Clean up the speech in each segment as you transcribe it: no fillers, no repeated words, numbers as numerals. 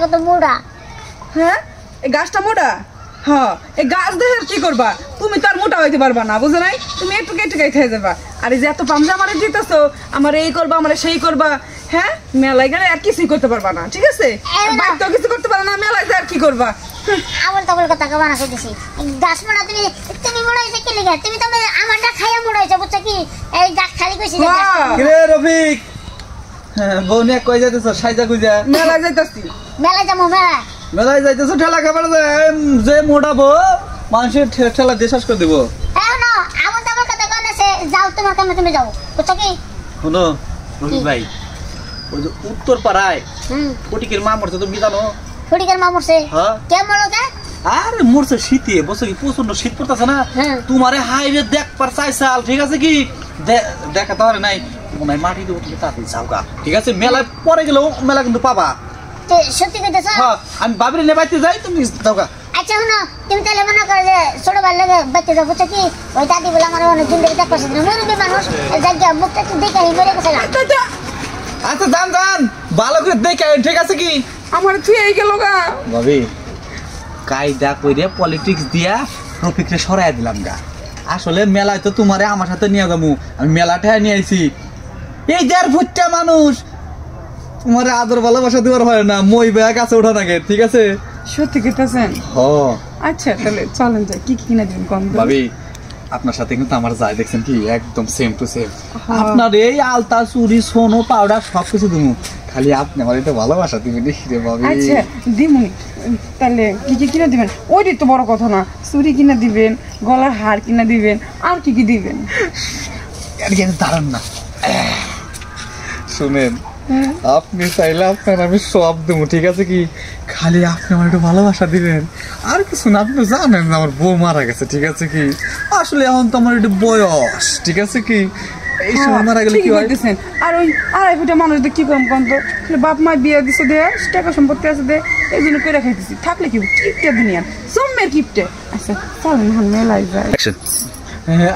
কত মোড়া। হ্যাঁ এই গাছটা মোটা। হ্যাঁ এই গাছ দেখে কি করবা, তুমি তো আর মোটা হইতে পারবা না, বুঝো নাই? তুমি একটু কেটে খেয়ে যাবা। আর এই যে এত পামজা আমারে দিতেছো, আমার এই করবা আমার সেই করবা, হ্যাঁ মেলায় গেলে আর কিছুই করতে পারবা না, ঠিক আছে? বাড়িতেও কিছু করতে পারো না, মেলায় আর কি করবা? আবার তবল কথা কে বানা কইতেছি। গাছ মোড়া তুমি তুমি মোড়াইছে কি লাগা? তুমি তো আমারটা খাইয়া মোড়াইছো, বুঝছো কি? এই গাছ খালি কইছি যে রে রফিক, বউনিয়া কই যাইতেছ? সাইজা কইজা মেলায় যাইতাছি। মেলায় যাবো মেলা। মেলায় যাইতেছ ঠেলা খাবার যে মোটাবো মানুষের ঠেলা দিয়ে শেষ করে দিব। হ্যাঁ না আবার তবল কথা কোন আছে, যাও তোমার কামে তুমি যাও, বুঝছো কি? শোনো রফিক ভাই, ওই যে উত্তর পাড়ায় ফটিকের মা মরছে, তুমি জানো? ফটিকের মা মরছে? হ্যাঁ। কে মরলো কে? আরে মরছে শীতে, বসে কি প্রচন্ড শীত পড়তেছে না? হ্যাঁ। তোমারে হাইরে দেখবার চাইছাল, ঠিক আছে কি? দেখা তো আর নাই, মনে হয় মাটি দেবো, তুমি তাড়াতাড়ি যাও গা, ঠিক আছে? মেলায় পরে গেলেও মেলা কিন্তু পাবা। সত্যি কইতেছ? হ্যাঁ, আমি বাবির নেবাইতে যাই, তুমি যাও গা। আচ্ছা শোনো, তুমি তাহলে মনে করো যে ছোট ভাই লাগে বাচ্চা যাবো, বুঝছো কি? ওই দাদি বলে আমার অনেক দিন ধরে দেখতেছে না, মুরব্বী মানুষ জায়গা মুখটা একটু দেখে মরে গেছে না। আচ্ছা যান যান, ভালো করে দেখে, ঠিক আছে কি? আমার তুই এই গেল গা ভাবি কায়দা কইরে পলিটিক্স দিয়া রফিকরে সরাই দিলাম গা। আসলে মেলায় তো তোমারে আমার সাথে নিয়ে যাবো, আমি মেলাটা নিয়ে আইছি। এই যার ভুট্টা মানুষ তোমার আদর ভালোবাসা দেওয়ার হয় না, মই ব্যাগ কাছে ওঠা নাকি, ঠিক আছে? সত্যি কইতাছেন? হ আচ্ছা তাহলে চলেন যাই। কি কি কিনা দিবেন কম দামে? ভাবি আপনার সাথে কিন্তু আমার যাই, দেখছেন কি একদম সেম টু সেম। আপনার এই আলতা চুরি সোনো পাউডার সবকিছু দিমু, খালি আপনি আমার এটা ভালোবাসা দিবেন রে ভাবি। আচ্ছা দিমুনি। তাহলে কি কি কিনা দিবেন? ওইটাই তো বড় কথা না, চুরি কিনা দিবেন, গলার হার কিনা দিবেন, আর কি কি দিবেন? দাঁড়ান না, শুনেন, আপনি চাইলে আপনার আমি সব দেবো, ঠিক আছে কি? খালি আপনি আমার একটু ভালোবাসা দিবেন, আর কিছু না। আপনি জানেন আমার বউ মারা গেছে, ঠিক আছে কি? আসলে এখন তো আমার একটু বয়স, ঠিক আছে কি? এই সময় মারা গেলে কি হয়? আর ওই আড়াই ফুটা মানুষদের কি করম কন্ত, বাপ মা বিয়ে দিছে দে, টাকা সম্পত্তি আছে দে, এই জন্য করে খাইতেছি। থাকলে কি কিপটে দুনিয়া, জম্মের কিপটে। আচ্ছা চলেন এখন মেলায় যায়।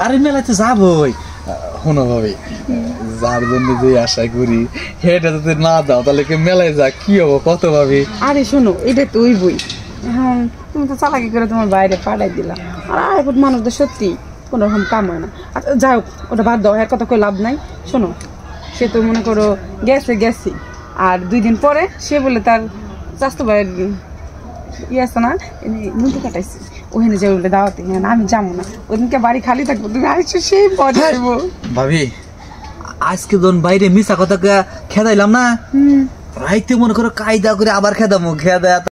আরে মেলাতে যাবই। শোনো ভাবি, যার জন্য যে আশা করি হেটা যদি না দাও তাহলে কি মেলায় যা কি হবো কত ভাবি? আরে শোনো, এটা তো ওই বই। হ্যাঁ তুমি তো চালাকি করে তোমার বাইরে পাঠাই দিলা, আর আড়াই ফুট মানুষদের সত্যি কোনো রকম কাম হয় না। আচ্ছা যাই হোক, ওটা বাদ দাও, এর কথা কই লাভ নাই। শোনো, সে তো মনে করো গেছি, আর 2 দিন পরে সে বলে তার স্বাস্থ্য ভাইয়ের ইয়ে আছে না, মুন্টু কাটাইছে, ওখানে যে বলে দাওয়াতে। হ্যাঁ আমি যাবো না, ওদিনকে বাড়ি খালি থাকবো, তুমি আইসো সেই পড়াইবো। ভাবি আজকে যখন বাইরে মিশা কথা খেদাইলাম না, রাইতে মনে করো কায়দা করে আবার খেদামো, খেদা